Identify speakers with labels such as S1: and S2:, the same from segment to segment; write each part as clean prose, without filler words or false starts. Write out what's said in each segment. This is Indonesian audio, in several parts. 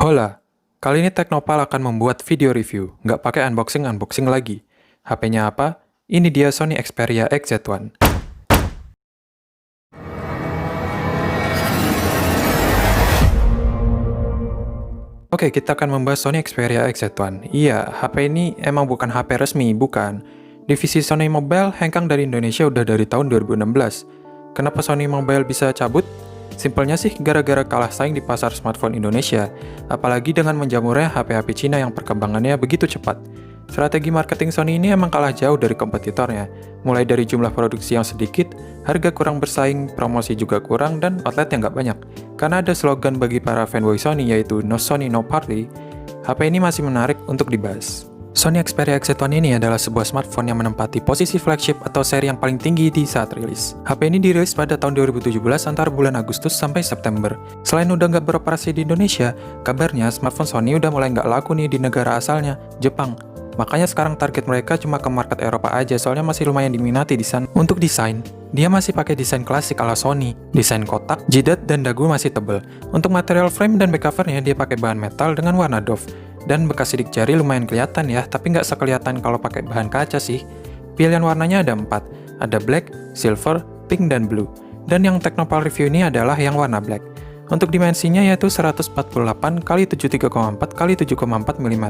S1: Hola, kali ini Teknopal akan membuat video review, nggak pakai unboxing lagi. HP-nya apa? Ini dia Sony Xperia XZ1. Oke, kita akan membahas Sony Xperia XZ1. Iya, HP ini emang bukan HP resmi, bukan. Divisi Sony Mobile hengkang dari Indonesia udah dari tahun 2016. Kenapa Sony Mobile bisa cabut? Simpelnya sih gara-gara kalah saing di pasar smartphone Indonesia, apalagi dengan menjamurnya HP-HP Cina yang perkembangannya begitu cepat. Strategi marketing Sony ini emang kalah jauh dari kompetitornya, mulai dari jumlah produksi yang sedikit, harga kurang bersaing, promosi juga kurang, dan outlet yang nggak banyak. Karena ada slogan bagi para fanboy Sony yaitu No Sony No Party, HP ini masih menarik untuk dibahas. Sony Xperia XZ1 ini adalah sebuah smartphone yang menempati posisi flagship atau seri yang paling tinggi di saat rilis. HP ini dirilis pada tahun 2017 antara bulan Agustus sampai September. Selain udah nggak beroperasi di Indonesia, kabarnya smartphone Sony udah mulai nggak laku nih di negara asalnya, Jepang. Makanya sekarang target mereka cuma ke market Eropa aja, soalnya masih lumayan diminati di sana. Untuk desain, dia masih pakai desain klasik ala Sony, desain kotak, jidat, dan dagu masih tebal. Untuk material frame dan back covernya dia pakai bahan metal dengan warna doff. Dan bekas sidik jari lumayan kelihatan ya, tapi nggak sekelihatan kalau pakai bahan kaca sih. Pilihan warnanya ada 4, ada black, silver, pink, dan blue. Dan yang Teknopal review ini adalah yang warna black. Untuk dimensinya yaitu 148 x 73,4 x 7,4 mm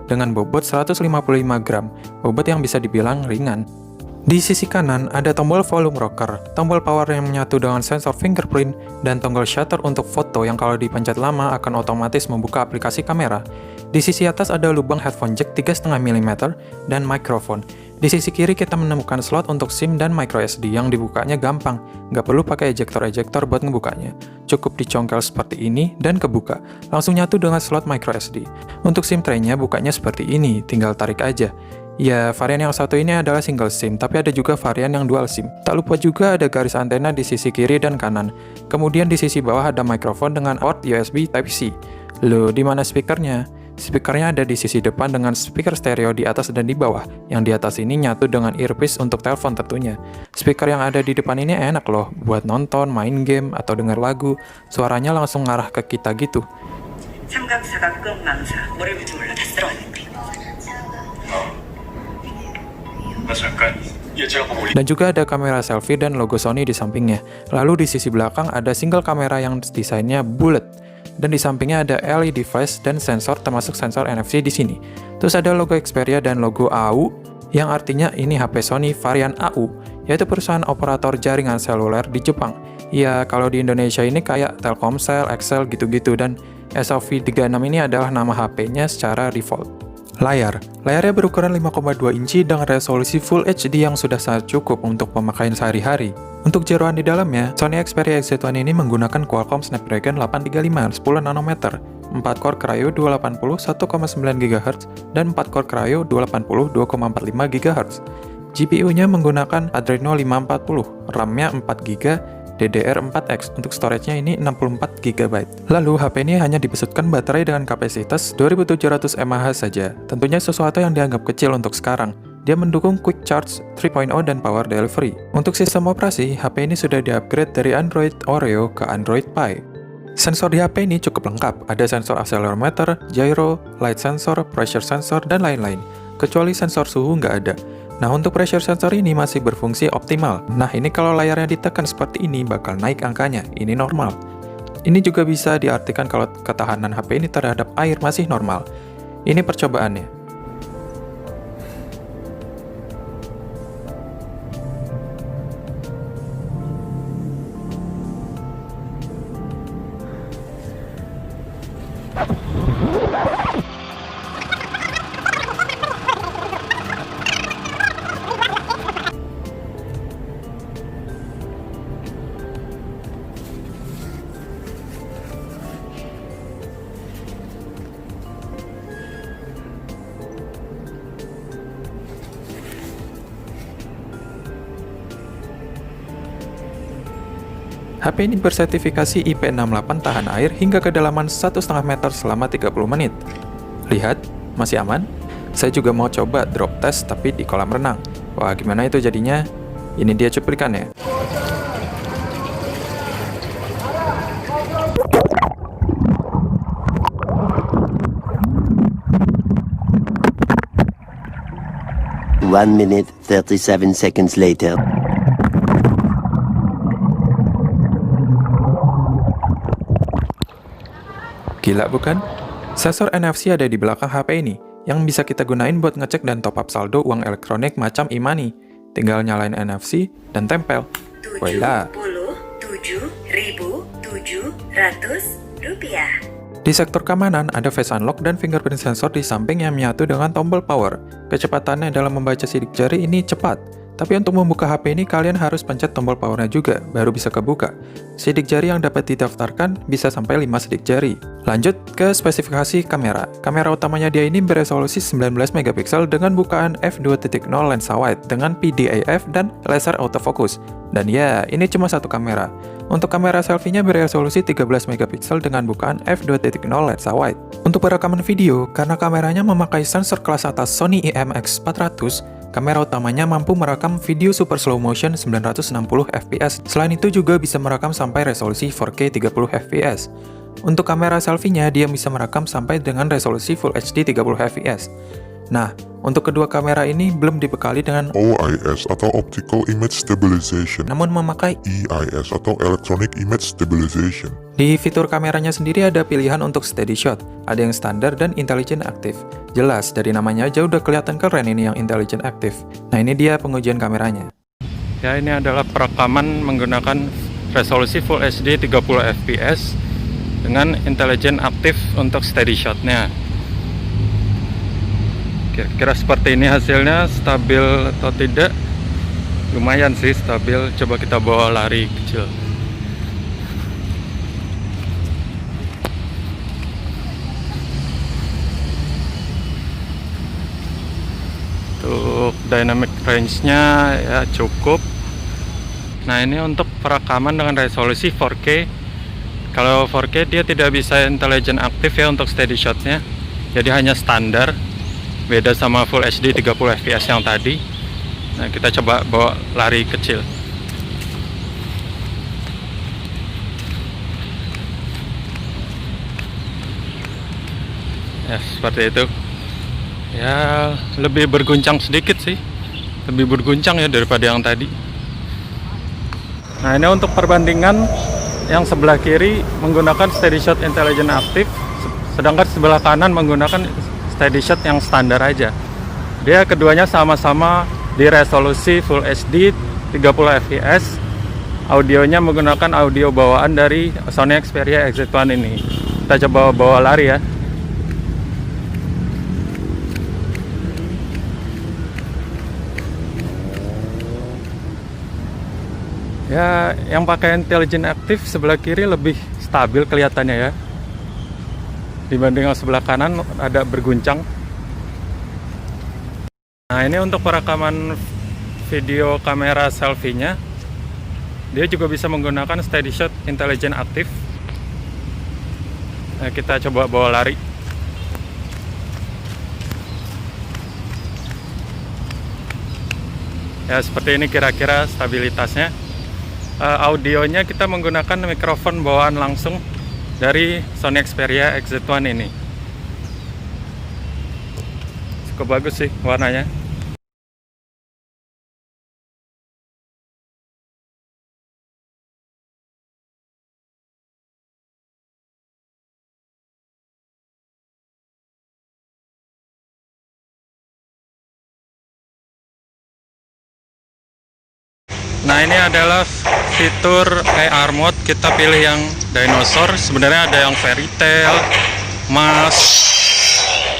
S1: dengan bobot 155 gram, bobot yang bisa dibilang ringan. Di sisi kanan ada tombol volume rocker, tombol power yang menyatu dengan sensor fingerprint, dan tombol shutter untuk foto yang kalau dipencet lama akan otomatis membuka aplikasi kamera. Di sisi atas ada lubang headphone jack 3,5 mm dan mikrofon. Di sisi kiri kita menemukan slot untuk SIM dan microSD yang dibukanya gampang, nggak perlu pakai ejector buat ngebukanya. Cukup dicongkel seperti ini dan kebuka, langsung nyatu dengan slot microSD. Untuk SIM tray-nya bukanya seperti ini, tinggal tarik aja. Ya, varian yang satu ini adalah single SIM, tapi ada juga varian yang dual SIM. Tak lupa juga ada garis antena di sisi kiri dan kanan. Kemudian di sisi bawah ada mikrofon dengan port USB Type-C. Loh, di mana speakernya? Speakernya ada di sisi depan dengan speaker stereo di atas dan di bawah. Yang di atas ini nyatu dengan earpiece untuk telepon tentunya. Speaker yang ada di depan ini enak loh, buat nonton, main game, atau dengar lagu. Suaranya langsung ngarah ke kita gitu. Dan juga ada kamera selfie dan logo Sony di sampingnya. Lalu di sisi belakang ada single kamera yang desainnya bulat. Dan di sampingnya ada LED flash dan sensor termasuk sensor NFC di sini. Terus ada logo Xperia dan logo AU yang artinya ini HP Sony varian AU, yaitu perusahaan operator jaringan seluler di Jepang. Ya, kalau di Indonesia ini kayak Telkomsel, Excel gitu-gitu, dan SOV36 ini adalah nama HP-nya secara default. Layarnya berukuran 5,2 inci dengan resolusi Full HD yang sudah sangat cukup untuk pemakaian sehari-hari. Untuk jeroan di dalamnya, Sony Xperia XZ1 ini menggunakan Qualcomm Snapdragon 835 10 nanometer, 4 core Kryo 280 1,9 GHz, dan 4 core Kryo 280 2,45 GHz. GPU-nya menggunakan Adreno 540, RAM-nya 4 GB, DDR4X, untuk storage-nya ini 64 GB. Lalu, HP ini hanya dibesutkan baterai dengan kapasitas 2700 mAh saja. Tentunya sesuatu yang dianggap kecil untuk sekarang. Dia mendukung Quick Charge 3.0 dan Power Delivery. Untuk sistem operasi, HP ini sudah di-upgrade dari Android Oreo ke Android Pie. Sensor di HP ini cukup lengkap, ada sensor accelerometer, gyro, light sensor, pressure sensor, dan lain-lain. Kecuali sensor suhu nggak ada. Nah, untuk pressure sensor ini masih berfungsi optimal. Nah, ini kalau layarnya ditekan seperti ini bakal naik angkanya, ini normal. Ini juga bisa diartikan kalau ketahanan HP ini terhadap air masih normal. Ini percobaannya. HP ini bersertifikasi IP68 tahan air hingga kedalaman 1,5 meter selama 30 menit. Lihat, masih aman? Saya juga mau coba drop test tapi di kolam renang. Wah, gimana itu jadinya? Ini dia cuplikannya.
S2: 1 minute 37 seconds later.
S1: Gila bukan? Sensor NFC ada di belakang HP ini, yang bisa kita gunain buat ngecek dan top up saldo uang elektronik macam e-money. Tinggal nyalain NFC dan tempel. Voila!
S3: Rp77.700.
S1: Di sektor keamanan, ada face unlock dan fingerprint sensor di samping yang menyatu dengan tombol power. Kecepatannya dalam membaca sidik jari ini cepat. Tapi untuk membuka HP ini, kalian harus pencet tombol powernya juga, baru bisa kebuka. Sidik jari yang dapat didaftarkan bisa sampai 5 sidik jari. Lanjut ke spesifikasi kamera. Kamera utamanya dia ini beresolusi 19 megapiksel dengan bukaan f2.0 lensa wide dengan PDAF dan laser autofocus. Dan ya, ini cuma satu kamera. Untuk kamera selfie-nya beresolusi 13 megapiksel dengan bukaan f2.0 lensa wide. Untuk perekaman video, karena kameranya memakai sensor kelas atas Sony IMX400, kamera utamanya mampu merekam video super slow motion 960 fps. Selain itu juga bisa merekam sampai resolusi 4K 30 fps. Untuk kamera selfie-nya, dia bisa merekam sampai dengan resolusi Full HD 30 fps. Nah, untuk kedua kamera ini belum dibekali dengan
S4: OIS atau Optical Image Stabilization,
S1: namun memakai
S4: EIS atau Electronic Image Stabilization.
S1: Di fitur kameranya sendiri ada pilihan untuk steady shot, ada yang standar dan intelligent active. Jelas, dari namanya aja udah kelihatan keren ini yang intelligent active. Nah, ini dia pengujian kameranya. Ya, ini adalah perekaman menggunakan resolusi Full HD 30 fps dengan intelligent active untuk steady shotnya. Kira-kira seperti ini hasilnya, stabil atau tidak? Lumayan sih stabil, coba kita bawa lari kecil. Untuk dynamic range-nya ya cukup. Nah, ini untuk perekaman dengan resolusi 4K. Kalau 4K dia tidak bisa intelligent active ya untuk steady shot-nya. Jadi hanya standar. Beda sama Full HD 30 fps yang tadi. Nah, kita coba bawa lari kecil. Ya, seperti itu. Ya, lebih berguncang sedikit sih. Lebih berguncang ya daripada yang tadi. Nah, ini untuk perbandingan, yang sebelah kiri menggunakan steady shot intelligent active, sedangkan sebelah kanan menggunakan steady shot yang standar aja. Dia keduanya sama-sama di resolusi Full HD 30 fps. Audionya menggunakan audio bawaan dari Sony Xperia XZ1 ini. Kita coba bawa lari ya. Ya, yang pakai intelligent active sebelah kiri lebih stabil kelihatannya ya. Dibanding yang sebelah kanan ada berguncang. Nah, ini untuk perekaman video kamera selfie-nya. Dia juga bisa menggunakan steady shot intelligent active. Nah, kita coba bawa lari. Ya, seperti ini kira-kira stabilitasnya. Audionya kita menggunakan mikrofon bawaan langsung dari Sony Xperia XZ1 ini. Cukup bagus sih warnanya. Nah, ini adalah fitur AR mode. Kita pilih yang dinosaur. Sebenarnya ada yang fairy tale, Mars,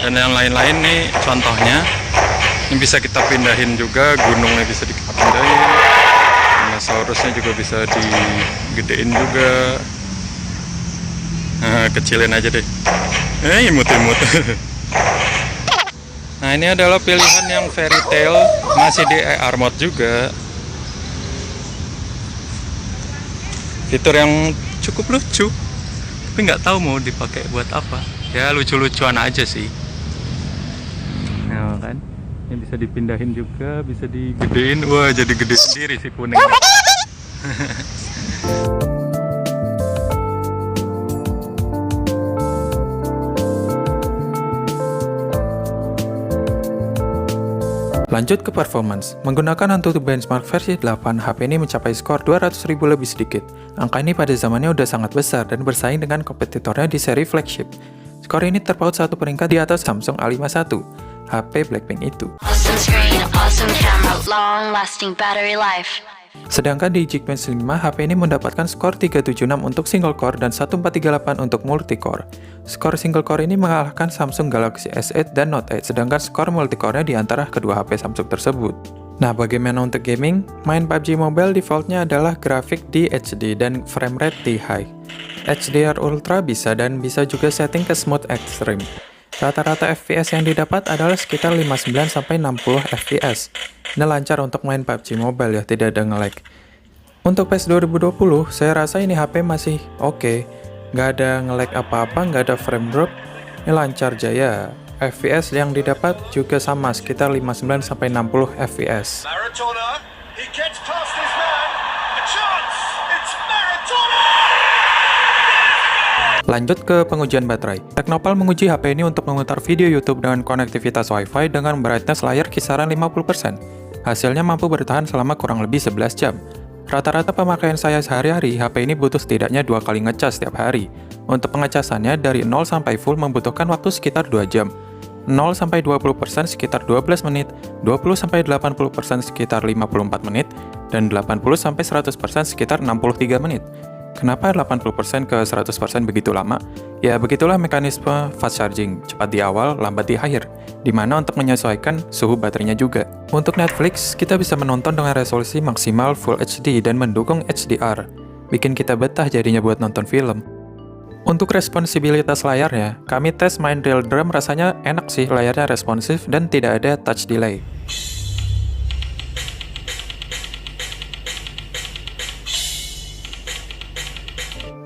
S1: dan yang lain-lain nih contohnya. Ini bisa kita pindahin juga, gunungnya bisa kita pindahin, dinosaurusnya juga bisa digedein juga. Nah, kecilin aja deh. Imut-imut. Nah, ini adalah pilihan yang fairy tale, masih di AR mode juga. Fitur yang cukup lucu, tapi nggak tahu mau dipakai buat apa. Ya, lucu-lucuan aja sih. Nah, kan ini bisa dipindahin juga, bisa digedein. Wah, jadi gede sendiri si kuning. Lanjut ke performance. Menggunakan AnTuTu benchmark versi 8, HP ini mencapai skor 200.000 lebih sedikit. Angka ini pada zamannya udah sangat besar dan bersaing dengan kompetitornya di seri flagship. Skor ini terpaut satu peringkat di atas Samsung A51, HP Blackpink itu.
S3: Awesome screen, awesome camera, long-lasting battery life.
S1: Sedangkan di Geekbench 5, HP ini mendapatkan skor 376 untuk single core dan 1438 untuk multi-core. Skor single core ini mengalahkan Samsung Galaxy S8 dan Note 8, sedangkan skor multi-core-nya di antara kedua HP Samsung tersebut. Nah, bagaimana untuk gaming? Main PUBG Mobile defaultnya adalah grafik di HD dan frame rate di high. HDR Ultra bisa dan bisa juga setting ke smooth extreme. Rata-rata FPS yang didapat adalah sekitar 59-60 FPS. Ini lancar untuk main PUBG Mobile ya, tidak ada nge-lag. Untuk PES 2020, saya rasa ini HP masih oke. Nggak ada nge-lag apa-apa, nggak ada frame drop. Ini lancar jaya. FPS yang didapat juga sama, sekitar 59-60 FPS.
S5: Maradona, he gets past his man, a chance, it's Maradona!
S1: Lanjut ke pengujian baterai. Teknopal menguji HP ini untuk memutar video YouTube dengan konektivitas Wi-Fi dengan brightness layar kisaran 50%. Hasilnya mampu bertahan selama kurang lebih 11 jam. Rata-rata pemakaian saya sehari-hari, HP ini butuh setidaknya 2 kali ngecas setiap hari. Untuk pengecasannya dari 0 sampai full membutuhkan waktu sekitar 2 jam. 0 sampai 20% sekitar 12 menit, 20 sampai 80% sekitar 54 menit, dan 80 sampai 100% sekitar 63 menit. Kenapa 80% ke 100% begitu lama? Ya, begitulah mekanisme fast charging, cepat di awal, lambat di akhir, dimana untuk menyesuaikan suhu baterainya juga. Untuk Netflix, kita bisa menonton dengan resolusi maksimal Full HD dan mendukung HDR. Bikin kita betah jadinya buat nonton film. Untuk responsibilitas layarnya, kami tes main Real Drum rasanya enak sih, layarnya responsif dan tidak ada touch delay.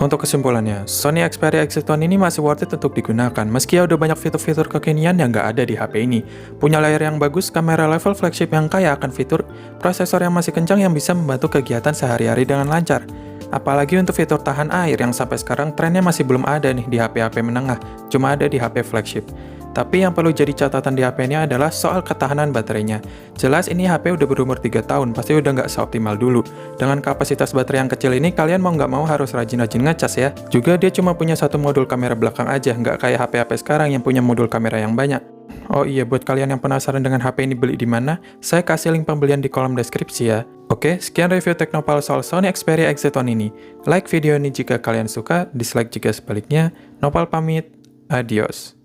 S1: Untuk kesimpulannya, Sony Xperia XZ1 ini masih worth it untuk digunakan, meski ya udah banyak fitur-fitur kekinian yang nggak ada di HP ini. Punya layar yang bagus, kamera level flagship yang kaya akan fitur, prosesor yang masih kencang yang bisa membantu kegiatan sehari-hari dengan lancar. Apalagi untuk fitur tahan air yang sampai sekarang trennya masih belum ada nih di HP-HP menengah, cuma ada di HP flagship. Tapi yang perlu jadi catatan di HP ini adalah soal ketahanan baterainya. Jelas ini HP udah berumur 3 tahun, pasti udah nggak seoptimal dulu. Dengan kapasitas baterai yang kecil ini, kalian mau nggak mau harus rajin-rajin ngecas ya. Juga dia cuma punya satu modul kamera belakang aja, nggak kayak HP-HP sekarang yang punya modul kamera yang banyak. Oh iya, buat kalian yang penasaran dengan HP ini beli di mana, saya kasih link pembelian di kolom deskripsi ya. Oke, sekian review Teknopal soal Sony Xperia XZ1 ini. Like video ini jika kalian suka, dislike jika sebaliknya. Nopal pamit, adios.